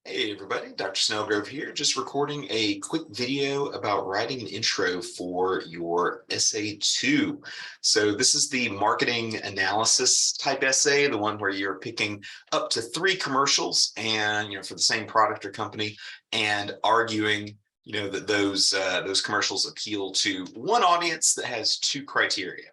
Hey everybody, Dr. Snellgrove here, just recording a quick video about writing an intro for your essay 2. So this is the marketing analysis type essay, the one where you're picking up to 3 commercials and, for the same product or company and arguing, that those commercials appeal to one audience that has 2 criteria,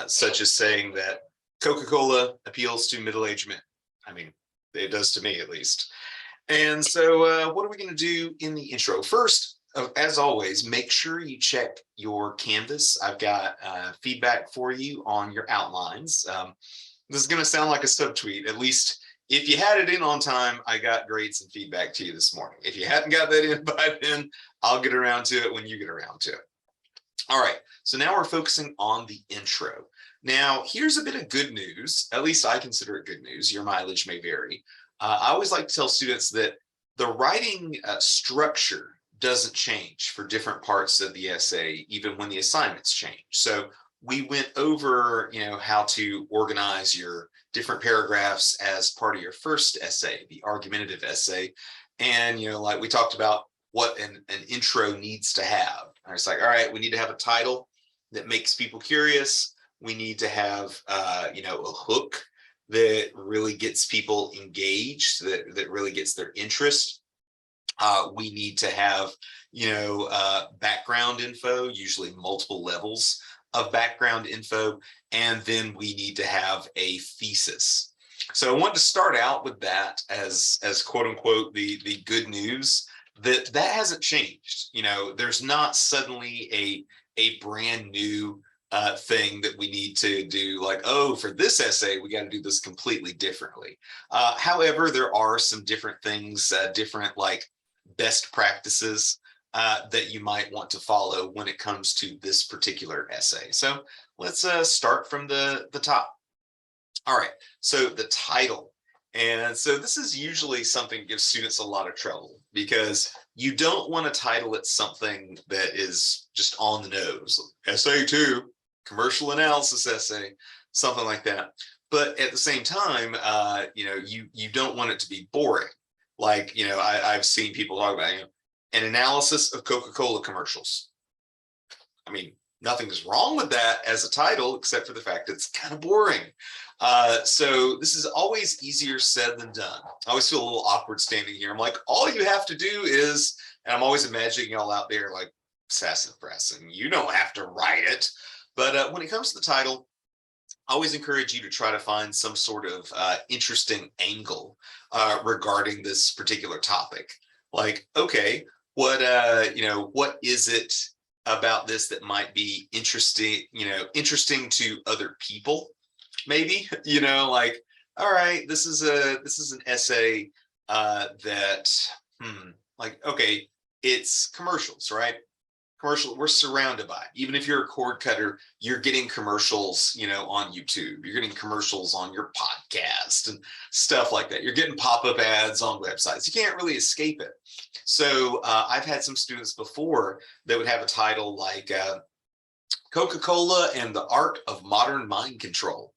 such as saying that Coca-Cola appeals to middle-aged men. I mean, it does to me at least. And so what are we going to do in the intro? First, as always, make sure you check your Canvas. I've got feedback for you on your outlines. This is going to sound like a subtweet. At least if you had it in on time, I got grades and feedback to you this morning. If you hadn't got that in by then, I'll get around to it when you get around to it. All right, so now we're focusing on the intro. Now, here's a bit of good news. At least I consider it good news. Your mileage may vary. I always like to tell students that the writing structure doesn't change for different parts of the essay, even when the assignments change. So we went over, how to organize your different paragraphs as part of your first essay, the argumentative essay. And, like we talked about what an intro needs to have. And it's like, all right, we need to have a title that makes people curious. We need to have, a hook that really gets people engaged, that really gets their interest. We need to have, background info, usually multiple levels of background info, and then we need to have a thesis. So I want to start out with that as quote unquote the good news that hasn't changed. There's not suddenly a brand new thing that we need to do, like, oh, for this essay we got to do this completely differently. However, there are some different things, different like best practices that you might want to follow when it comes to this particular essay. So let's start from the top. All right, so the title. And so this is usually something that gives students a lot of trouble, because you don't want to title it something that is just on the nose. Essay 2, commercial analysis essay, something like that. But at the same time, you don't want it to be boring. Like, I've seen people talk about, an analysis of Coca-Cola commercials. I mean, nothing's wrong with that as a title, except for the fact that it's kind of boring. So this is always easier said than done. I always feel a little awkward standing here. I'm like, all you have to do is, and I'm always imagining y'all out there like sass and press, and you don't have to write it. But when it comes to the title, I always encourage you to try to find some sort of interesting angle regarding this particular topic. Like, okay, what is it about this that might be interesting, interesting to other people? Maybe, like, all right, this is an essay that, like, okay, it's commercials, right? We're surrounded by it. Even if you're a cord cutter, you're getting commercials, on YouTube. You're getting commercials on your podcast and stuff like that. You're getting pop-up ads on websites. You can't really escape it. So I've had some students before that would have a title like Coca-Cola and the Art of Modern Mind Control,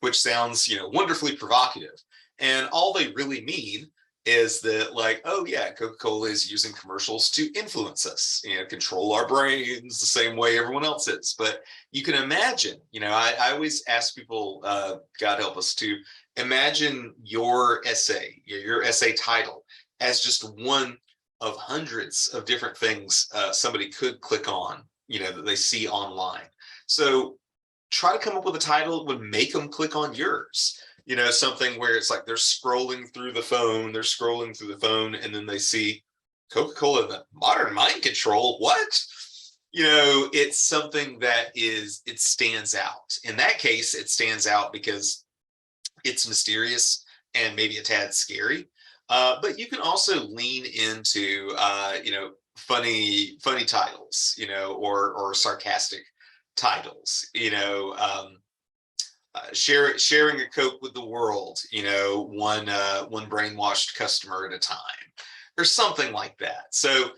which sounds, wonderfully provocative. And all they really mean is that, like, oh yeah, Coca-Cola is using commercials to influence us, control our brains the same way everyone else is. But you can imagine, I always ask people, God help us, to imagine your essay, your essay title as just one of hundreds of different things somebody could click on, that they see online. So try to come up with a title that would make them click on yours. Something where it's like they're scrolling through the phone, and then they see Coca-Cola, the Modern Mind Control. What? It's something that it stands out. In that case, it stands out because it's mysterious and maybe a tad scary. But you can also lean into, funny titles, or sarcastic titles, sharing a Coke with the world, one brainwashed customer at a time. or something like that. So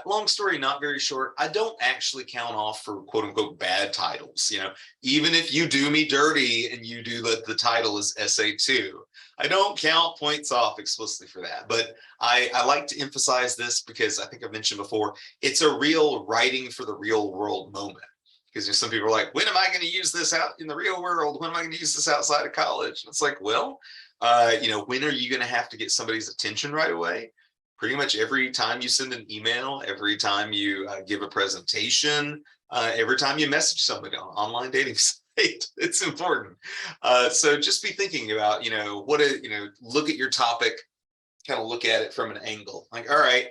long story not very short, I don't actually count off for quote unquote bad titles. Even if you do me dirty and you do the title is essay 2, I don't count points off explicitly for that. But I like to emphasize this because I think I've mentioned before, it's a real writing for the real world moment. Because some people are like, when am I going to use this out in the real world? When am I going to use this outside of college? And it's like, well, when are you going to have to get somebody's attention right away? Pretty much every time you send an email, every time you give a presentation, every time you message somebody on an online dating site, it's important. So just be thinking about, look at your topic, kind of look at it from an angle. Like, all right,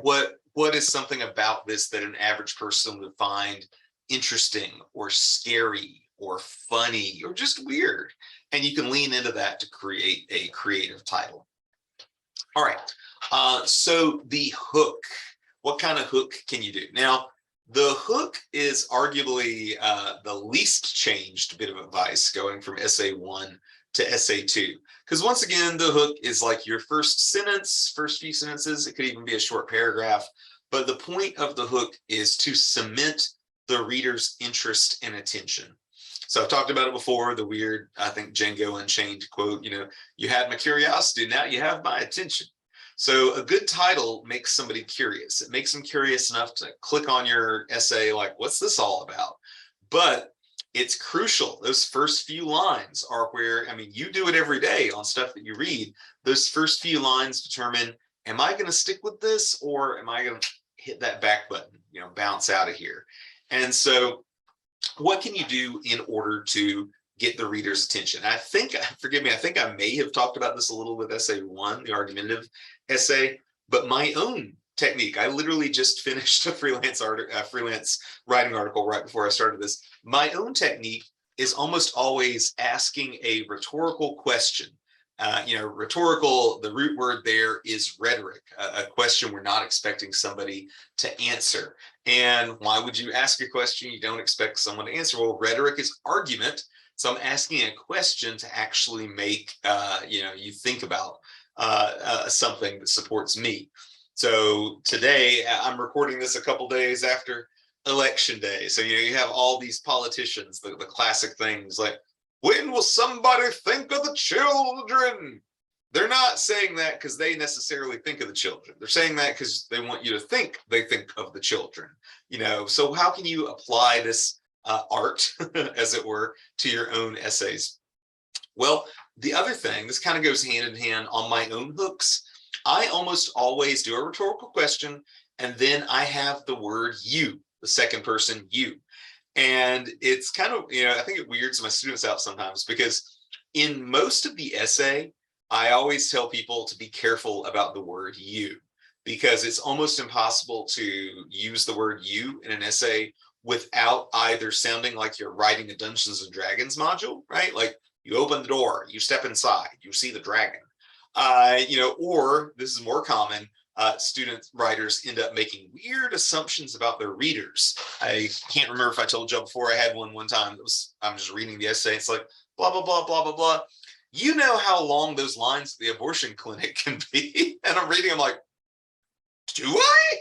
what is something about this that an average person would find interesting or scary or funny or just weird? And you can lean into that to create a creative title. All right. So the hook, what kind of hook can you do? Now, the hook is arguably the least changed bit of advice going from essay 1 to essay 2. Because once again, the hook is like your first sentence, first few sentences. It could even be a short paragraph. But the point of the hook is to cement the reader's interest and attention. So I've talked about it before, the weird, I think, Django Unchained quote, you had my curiosity, now you have my attention. So a good title makes somebody curious. It makes them curious enough to click on your essay, like, what's this all about? But it's crucial. Those first few lines are where, you do it every day on stuff that you read. Those first few lines determine, am I going to stick with this or am I going to hit that back button, bounce out of here? And so what can you do in order to get the reader's attention? I think, forgive me, I think I may have talked about this a little with essay 1, the argumentative essay, but my own technique, I literally just finished a freelance writing article right before I started this. My own technique is almost always asking a rhetorical question. Rhetorical, the root word there is rhetoric, a question we're not expecting somebody to answer. And why would you ask a question you don't expect someone to answer? Well, rhetoric is argument. So I'm asking a question to actually make, you think about something that supports me. So today, I'm recording this a couple days after Election Day. So, you have all these politicians, the classic things like, when will somebody think of the children? They're not saying that because they necessarily think of the children. They're saying that because they want you to think they think of the children. So how can you apply this art, as it were, to your own essays? Well, the other thing, this kind of goes hand in hand on my own hooks. I almost always do a rhetorical question, and then I have the word you, the second person you. And it's kind of, I think it weirds my students out sometimes because in most of the essay, I always tell people to be careful about the word you, because it's almost impossible to use the word you in an essay without either sounding like you're writing a Dungeons and Dragons module, right? Like you open the door, you step inside, you see the dragon, or this is more common, student writers end up making weird assumptions about their readers. I can't remember if I told you before. I had one time that was, I'm just reading the essay. It's like, blah, blah, blah, blah, blah, blah. You know how long those lines at the abortion clinic can be. And I'm reading, I'm like, do I?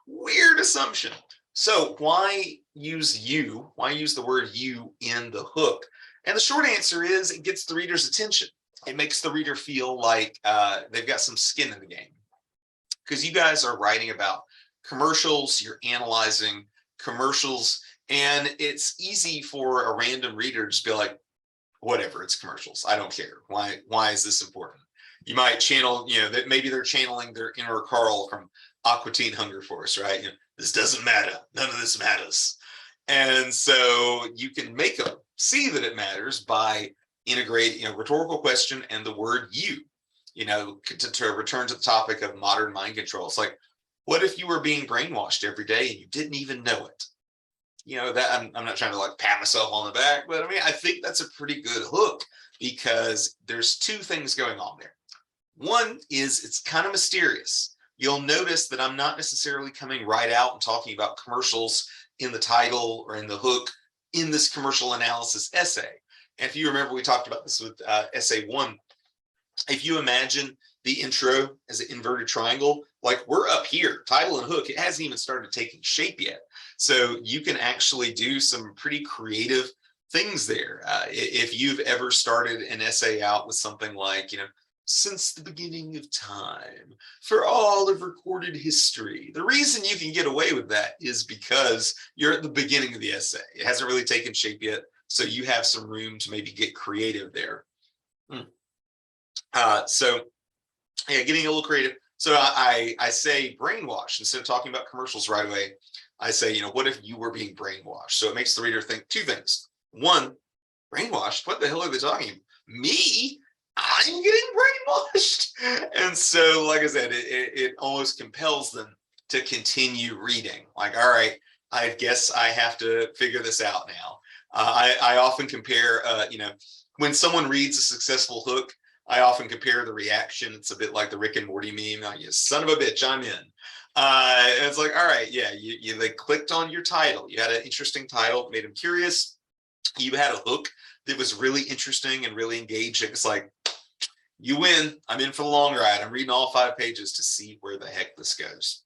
Weird assumption. So why use you? Why use the word you in the hook? And the short answer is it gets the reader's attention. It makes the reader feel like they've got some skin in the game, because you guys are writing about commercials, you're analyzing commercials, and it's easy for a random reader to just be like, whatever, it's commercials. I don't care. Why is this important? You might channel, that maybe they're channeling their inner Carl from Aqua Teen Hunger Force, right? This doesn't matter. None of this matters. And so you can make them see that it matters by integrate, rhetorical question and the word you, to return to the topic of modern mind control. It's like, what if you were being brainwashed every day and you didn't even know it? That I'm not trying to like pat myself on the back, but I think that's a pretty good hook, because there's two things going on there. One is it's kind of mysterious. You'll notice that I'm not necessarily coming right out and talking about commercials in the title or in the hook in this commercial analysis essay. And if you remember, we talked about this with essay 1. if you imagine the intro as an inverted triangle, like we're up here, title and hook, it hasn't even started taking shape yet. So you can actually do some pretty creative things there. If you've ever started an essay out with something like, since the beginning of time, for all of recorded history, the reason you can get away with that is because you're at the beginning of the essay. It hasn't really taken shape yet, so you have some room to maybe get creative there. So yeah, getting a little creative. So I say brainwash instead of talking about commercials right away. I say, what if you were being brainwashed? So it makes the reader think two things. One, brainwashed? What the hell are they talking about? Me? I'm getting brainwashed. And so, like I said, it almost compels them to continue reading. Like, all right, I guess I have to figure this out now. I often compare, when someone reads a successful hook, I often compare the reaction. It's a bit like the Rick and Morty meme. Oh, you son of a bitch, I'm in. And it's like, all right, yeah, they clicked on your title. You had an interesting title, made them curious. You had a hook that was really interesting and really engaging. It's like, you win. I'm in for the long ride. I'm reading all 5 pages to see where the heck this goes.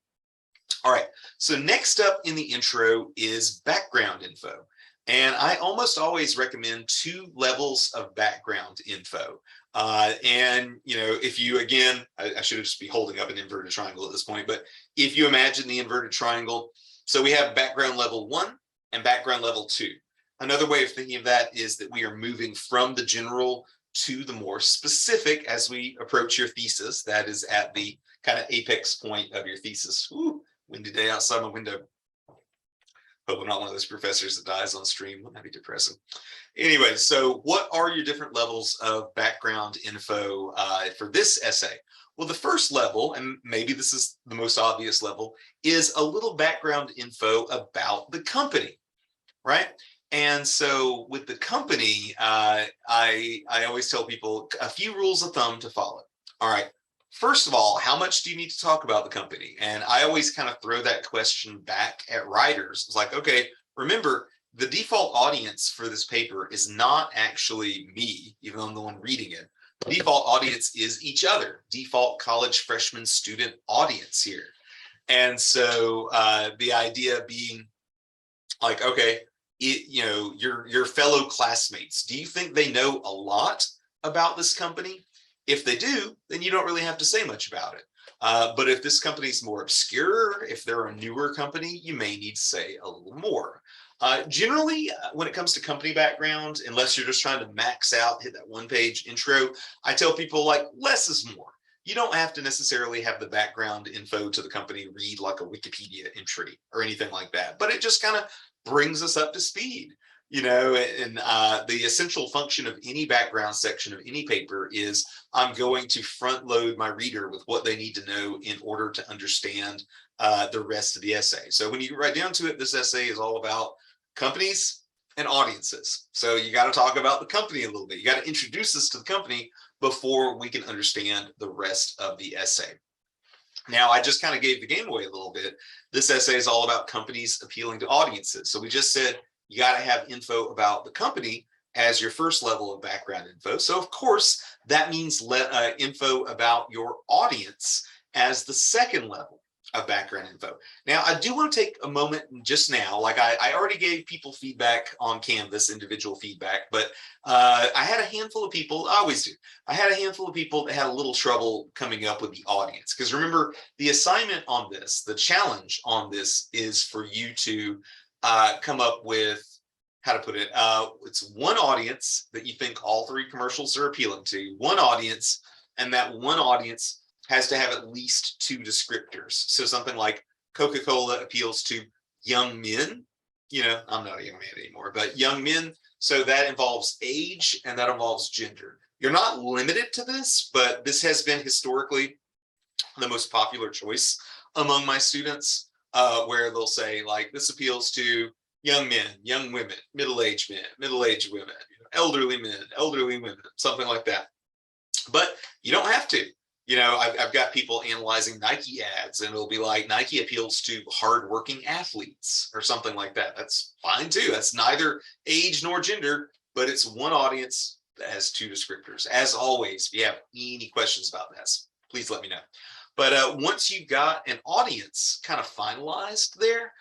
All right, so next up in the intro is background info. And I almost always recommend 2 levels of background info. And, if you, again, I should just be holding up an inverted triangle at this point, but if you imagine the inverted triangle, so we have background level 1 and background level 2. Another way of thinking of that is that we are moving from the general to the more specific as we approach your thesis. That is at the kind of apex point of your thesis. Ooh, windy day outside my window. Hope I'm not one of those professors that dies on stream. Wouldn't that be depressing? Anyway, so what are your different levels of background info for this essay? Well, the first level, and maybe this is the most obvious level, is a little background info about the company, right? And so with the company, I always tell people a few rules of thumb to follow. All right. First of all, how much do you need to talk about the company? And I always kind of throw that question back at writers. It's like, okay, remember, the default audience for this paper is not actually me, even though I'm the one reading it. The default audience is each other, default college freshman student audience here. And so the idea being like, okay, your fellow classmates, do you think they know a lot about this company? If they do, then you don't really have to say much about it. But if this company is more obscure, if they're a newer company, you may need to say a little more. Generally, when it comes to company background, unless you're just trying to max out, hit that 1-page intro, I tell people like less is more. You don't have to necessarily have the background info to the company read like a Wikipedia entry or anything like that, but it just kind of brings us up to speed. And the essential function of any background section of any paper is I'm going to front load my reader with what they need to know in order to understand the rest of the essay. So when you get right down to it, this essay is all about companies and audiences. So you got to talk about the company a little bit. You got to introduce us to the company before we can understand the rest of the essay. Now, I just kind of gave the game away a little bit. This essay is all about companies appealing to audiences. So we just said, you got to have info about the company as your first level of background info. So of course, that means info about your audience as the second level of background info. Now, I do want to take a moment just now, like I already gave people feedback on Canvas, individual feedback, but I had a handful of people, I always do, I had a handful of people that had a little trouble coming up with the audience. Because remember, the assignment on this, the challenge on this is for you to come up with, how to put it, it's one audience that you think all 3 commercials are appealing to, one audience, and that one audience has to have at least 2 descriptors. So something like Coca-Cola appeals to young men. I'm not a young man anymore, but young men. So that involves age and that involves gender. You're not limited to this, but this has been historically the most popular choice among my students, where they'll say like, this appeals to young men, young women, middle-aged men, middle-aged women, elderly men, elderly women, something like that. But you don't have to. I've got people analyzing Nike ads and it'll be like Nike appeals to hardworking athletes or something like that. That's fine too. That's neither age nor gender, but it's one audience that has 2 descriptors. As always, if you have any questions about this, please let me know. But once you got an audience kind of finalized there,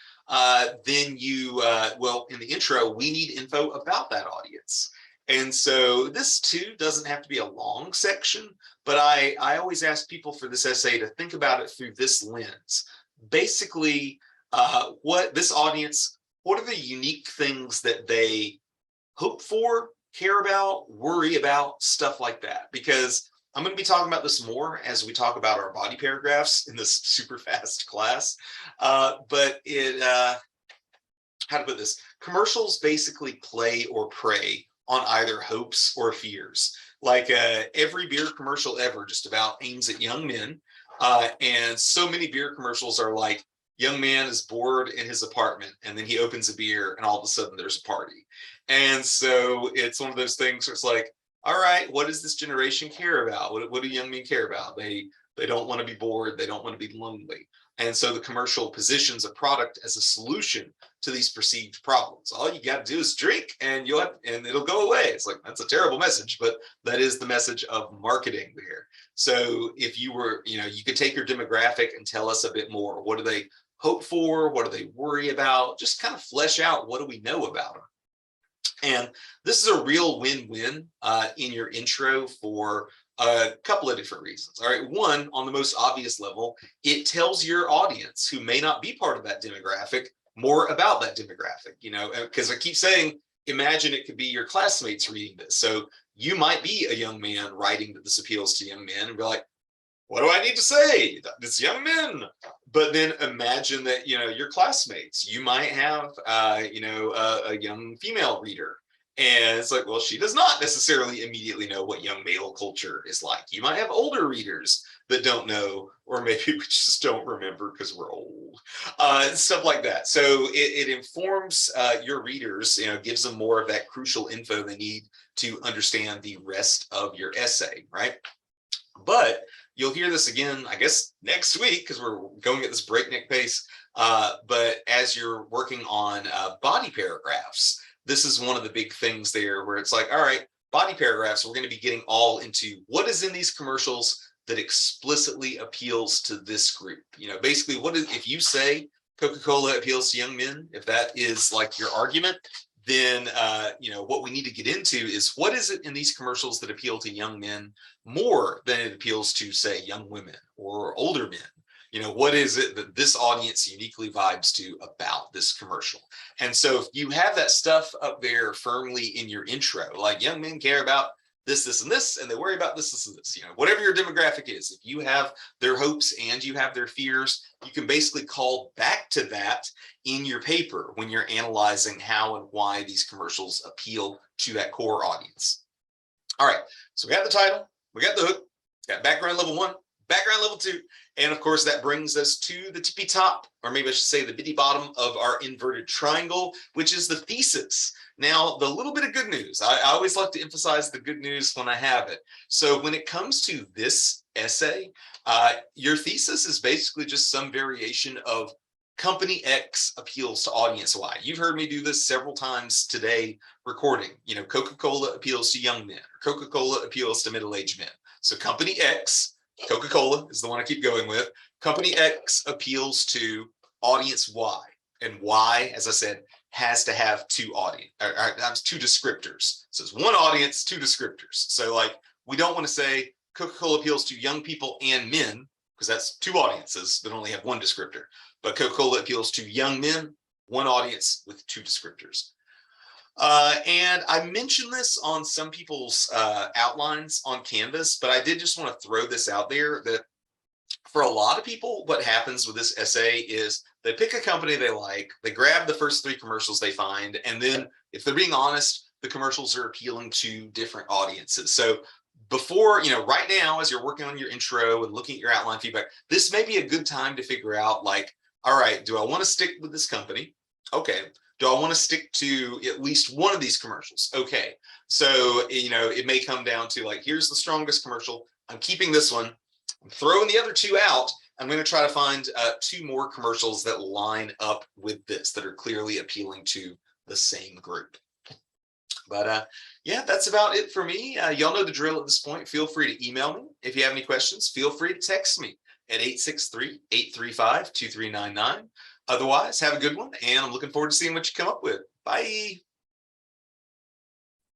then you, well, in the intro, we need info about that audience. And so this too doesn't have to be a long section, but I always ask people for this essay to think about it through this lens. Basically, what this audience, what are the unique things that they hope for, care about, worry about, stuff like that? Because I'm going to be talking about this more as we talk about our body paragraphs in this super fast class. But how to put this, commercials basically play or prey on either hopes or fears. Like every beer commercial ever just about aims at young men. And so many beer commercials are like, young man is bored in his apartment and then he opens a beer and all of a sudden there's a party. And so it's one of those things where it's like, all right, what does this generation care about? What do young men care about? They don't want to be bored. They don't want to be lonely. And so the commercial positions a product as a solution to these perceived problems. All you got to do is drink and and it'll go away. It's like, that's a terrible message, but that is the message of marketing there. So if you were, you could take your demographic and tell us a bit more. What do they hope for? What do they worry about? Just kind of flesh out, what do we know about them? And this is a real win-win in your intro for a couple of different reasons. All right, one, on the most obvious level, it tells your audience who may not be part of that demographic more about that demographic, because I keep saying, imagine it could be your classmates reading this. So you might be a young man writing that this appeals to young men and be like, what do I need to say? This young men. But then imagine that, your classmates, you might have, a young female reader. And it's like, well, she does not necessarily immediately know what young male culture is like. You might have older readers that don't know, or maybe we just don't remember because we're old, stuff like that. So it informs your readers, gives them more of that crucial info they need to understand the rest of your essay, right? But you'll hear this again, I guess, next week, because we're going at this breakneck pace. But as you're working on body paragraphs, this is one of the big things there where it's like, all right, body paragraphs, we're going to be getting all into what is in these commercials that explicitly appeals to this group. Basically, if you say Coca-Cola appeals to young men, if that is like your argument, then what we need to get into is what is it in these commercials that appeal to young men more than it appeals to, say, young women or older men? What is it that this audience uniquely vibes to about this commercial? And so if you have that stuff up there firmly in your intro, like young men care about this, this, and this, and they worry about this, this, and this, whatever your demographic is, if you have their hopes and you have their fears, you can basically call back to that in your paper when you're analyzing how and why these commercials appeal to that core audience. All right, so we got the title, we got the hook, got background level 1, background level 2, and of course that brings us to the tippy top, or maybe I should say the bitty bottom of our inverted triangle, which is the thesis. Now, the little bit of good news, I always like to emphasize the good news when I have it. So when it comes to this essay, your thesis is basically just some variation of company X appeals to audience Y. You've heard me do this several times today recording. Coca-Cola appeals to young men, or Coca-Cola appeals to middle-aged men. So company X, Coca-Cola is the one I keep going with. Company X appeals to audience Y, and Y, as I said, has to have two descriptors. So it's one audience, 2 descriptors. So like, we don't want to say Coca-Cola appeals to young people and men, because that's 2 audiences that only have 1 descriptor. But Coca-Cola appeals to young men, 1 audience with 2 descriptors. And I mentioned this on some people's outlines on Canvas, but I did just want to throw this out there that for a lot of people, what happens with this essay is they pick a company they like, they grab the first 3 commercials they find, and then if they're being honest, the commercials are appealing to different audiences. So before, right now, as you're working on your intro and looking at your outline feedback, this may be a good time to figure out like, all right, do I want to stick with this company? Okay. Do I want to stick to at least one of these commercials? Okay. So, it may come down to like, here's the strongest commercial. I'm keeping this one. I'm throwing the other 2 out. I'm going to try to find 2 more commercials that line up with this, that are clearly appealing to the same group. But yeah, that's about it for me. Y'all know the drill at this point. Feel free to email me. If you have any questions, feel free to text me at 863-835-2399. Otherwise, have a good one, and I'm looking forward to seeing what you come up with. Bye.